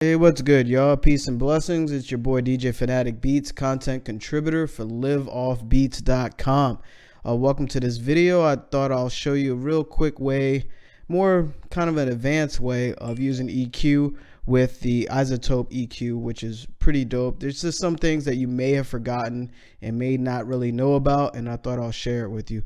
Hey, what's good, y'all? Peace and blessings. It's your boy DJ Fanatic Beats, content contributor for LiveOffBeats.com. Welcome to this video. I thought I'll show you a real quick way, more kind of an advanced way of using EQ with the Izotope EQ, which is pretty dope. There's just some things that you may have forgotten and may not really know about, and I thought I'll share it with you.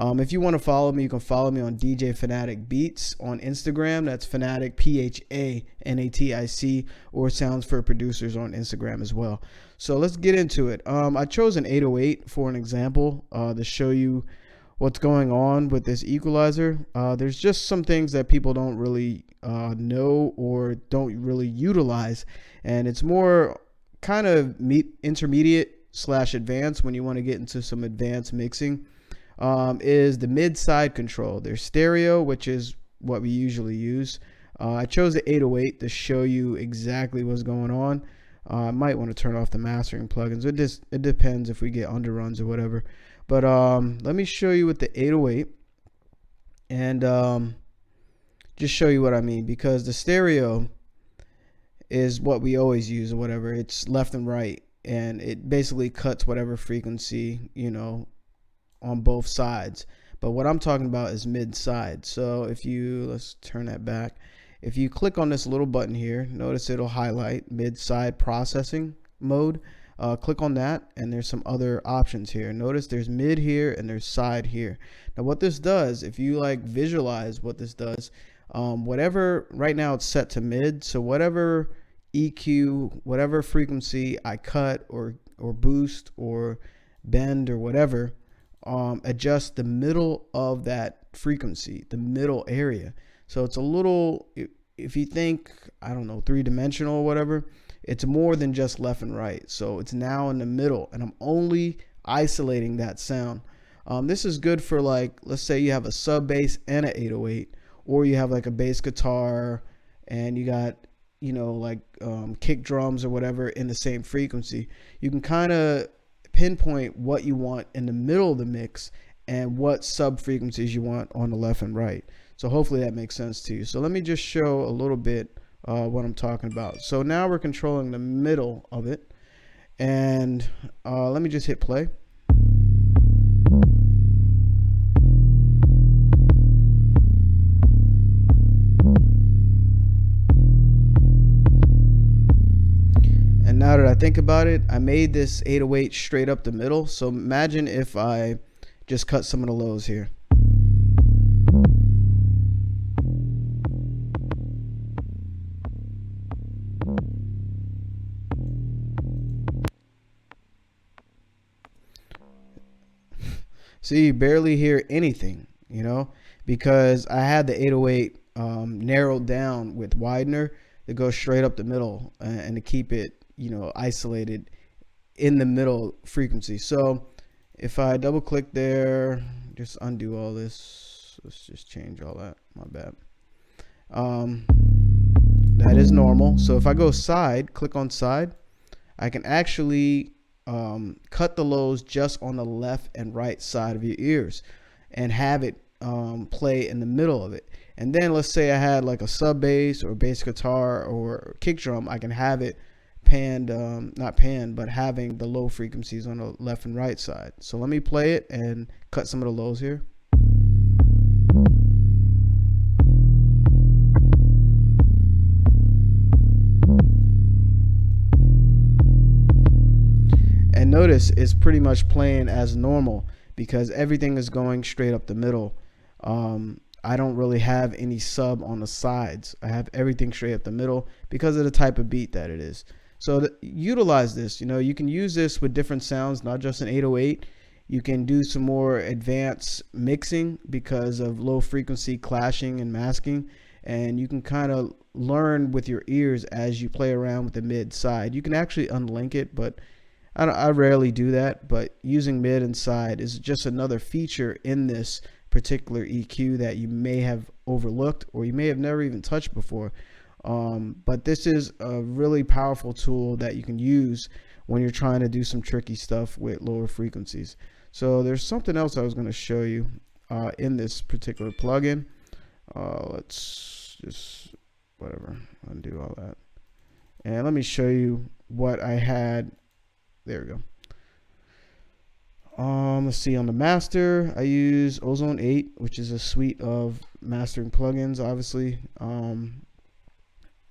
If you want to follow me, you can follow me on DJ Fanatic Beats on Instagram. That's Fanatic, P-H-A-N-A-T-I-C, or Sounds for Producers on Instagram as well. So let's get into it. I chose an 808 for an example to show you what's going on with this equalizer. There's just some things that people don't really know or don't really utilize, and it's more kind of intermediate / advanced when you want to get into some advanced mixing. Is the mid-side control. There's stereo, which is what we usually use. I chose the 808 to show you exactly what's going on. I might want to turn off the mastering plugins. It depends if we get underruns or whatever. But let me show you with the 808 and just show you what I mean, because the stereo is what we always use or whatever. It's left and right, and it basically cuts whatever frequency, on both sides. But what I'm talking about is mid-side. So if you, let's turn that back. If you click on this little button here, notice it'll highlight mid-side processing mode. Click on that, and there's some other options here. Notice there's mid here and there's side here. Now what this does, if you visualize what this does, whatever, right now it's set to mid, so whatever EQ, whatever frequency I cut or boost or bend or whatever, adjust the middle of that frequency, the middle area. So it's a little, if you think, I don't know, three-dimensional or whatever, it's more than just left and right. So it's now in the middle, and I'm only isolating that sound. This is good for, let's say you have a sub bass and an 808, or you have a bass guitar and you got, kick drums or whatever in the same frequency. You can kind of pinpoint what you want in the middle of the mix and what sub frequencies you want on the left and right. So hopefully that makes sense to you. So let me just show a little bit what I'm talking about. So now we're controlling the middle of it, and let me just hit play. And now that I think about it, I made this 808 straight up the middle. So imagine if I just cut some of the lows here. See, you barely hear anything, because I had the 808 narrowed down with widener to go straight up the middle and to keep it isolated in the middle frequency. So if I double click there, just undo all this, let's just change all that, my bad. That is normal. So if I go side, click on side, I can actually cut the lows just on the left and right side of your ears and have it play in the middle of it. And then let's say I had a sub bass or bass guitar or kick drum, I can have it panned, not panned, but having the low frequencies on the left and right side. So let me play it and cut some of the lows here. And notice it's pretty much playing as normal because everything is going straight up the middle. I don't really have any sub on the sides. I have everything straight up the middle because of the type of beat that it is. So utilize this. You can use this with different sounds, not just an 808. You can do some more advanced mixing because of low frequency clashing and masking, and you can kind of learn with your ears as you play around with the mid side. You can actually unlink it, but I rarely do that. But using mid and side is just another feature in this particular EQ that you may have overlooked or you may have never even touched before. But this is a really powerful tool that you can use when you're trying to do some tricky stuff with lower frequencies. So there's something else I was going to show you in this particular plugin. Let's just undo all that. And let me show you what I had. There we go. Let's see, on the master, I use Ozone 8, which is a suite of mastering plugins, obviously.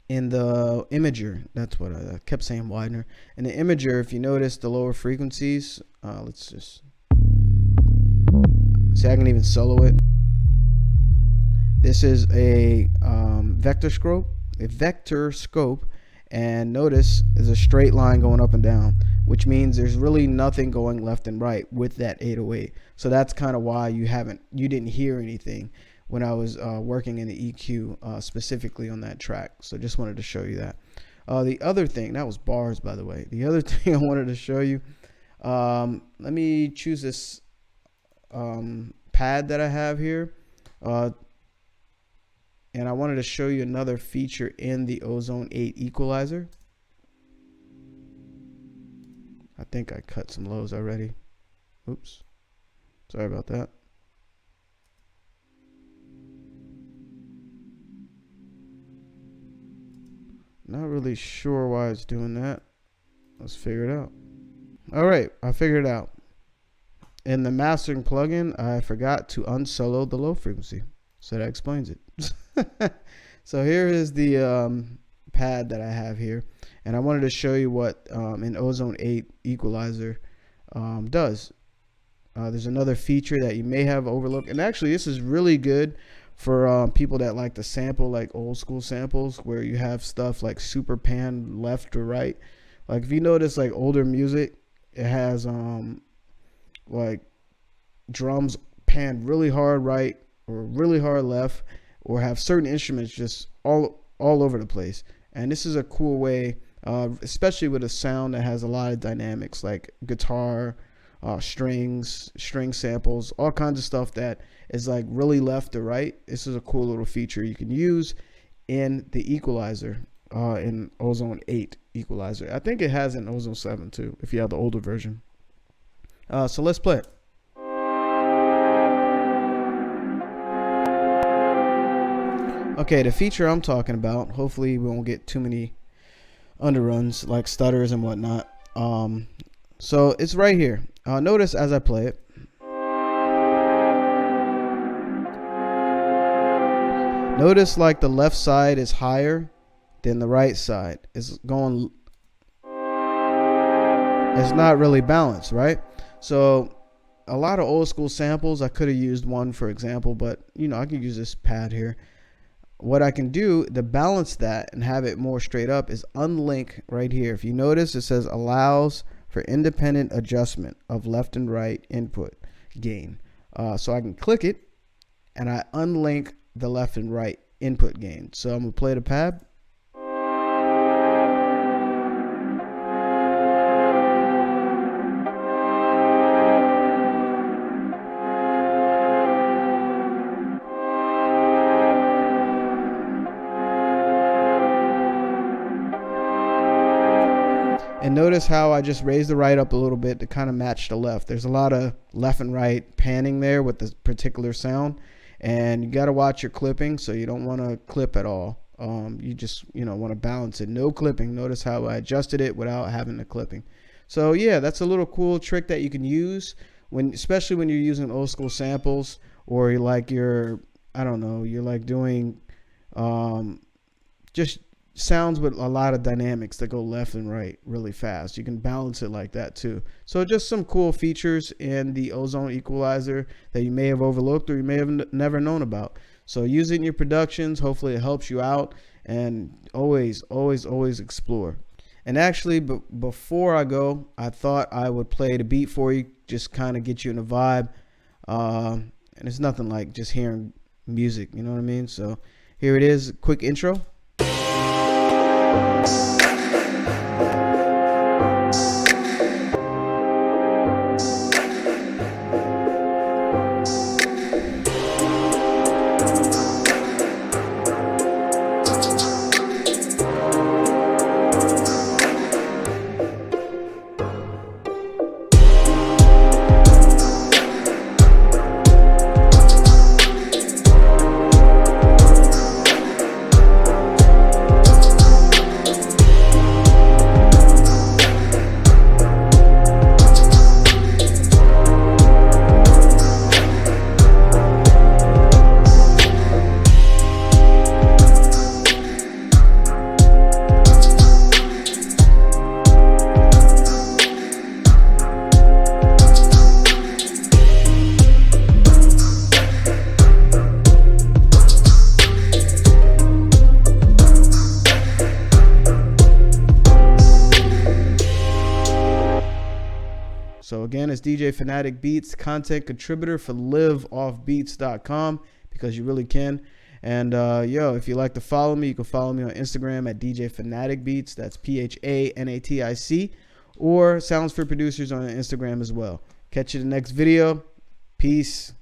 In the imager, that's what I kept saying, widener. In the imager, if you notice the lower frequencies, let's just see, I can even solo it. This is a vector scope, and notice there's a straight line going up and down, which means there's really nothing going left and right with that 808. So that's kind of why you didn't hear anything when I was working in the EQ specifically on that track. So just wanted to show you that. The other thing, that was bars, by the way. The other thing I wanted to show you, let me choose this pad that I have here. And I wanted to show you another feature in the Ozone 8 Equalizer. I think I cut some lows already. Oops. Sorry about that. Not really sure why it's doing that. Let's figure it out. All right, I figured it out. In the mastering plugin, I forgot to unsolo the low frequency. So that explains it. So here is the pad that I have here, and I wanted to show you what an Ozone 8 Equalizer does. There's another feature that you may have overlooked, and actually this is really good for people that like to sample like old school samples where you have stuff like super pan left or right. Like if you notice like older music, it has like drums panned really hard right or really hard left, or have certain instruments just all over the place. And this is a cool way, especially with a sound that has a lot of dynamics like guitar, string samples, all kinds of stuff that is like really left or right. This is a cool little feature you can use in the Equalizer, in Ozone 8 Equalizer. I think it has an Ozone 7 too, if you have the older version. So let's play it. Okay, the feature I'm talking about, hopefully we won't get too many underruns like stutters and whatnot. So it's right here. Notice as I play it. Notice like the left side is higher than the right side. It's going, it's not really balanced, right? So a lot of old school samples, I could have used one for example, but you know, I can use this pad here. What I can do to balance that and have it more straight up is unlink right here. If you notice, it says allows for independent adjustment of left and right input gain. So I can click it and I unlink the left and right input gain. So I'm gonna play the pad. And notice how I just raised the right up a little bit to kind of match the left. There's a lot of left and right panning there with this particular sound. And you got to watch your clipping, so you don't want to clip at all. You just, you know, want to balance it. No clipping. Notice how I adjusted it without having the clipping. So yeah, that's a little cool trick that you can use when, especially when you're using old school samples, or I don't know, you're like doing just sounds with a lot of dynamics that go left and right really fast. You can balance it like that too. So just some cool features in the Ozone Equalizer that you may have overlooked or you may have never known about. So use it in your productions. Hopefully it helps you out, and always explore. And actually, before I go, I thought I would play the beat for you, just kind of get you in a vibe. And it's nothing like just hearing music, you know what I mean? So here it is, a quick intro. again, it's DJ Fanatic Beats, content contributor for LiveOffBeats.com, because you really can. And if you like to follow me, you can follow me on Instagram at DJ Fanatic Beats. That's PHANATIC, or Sounds for Producers on Instagram as well. Catch you in the next video. Peace.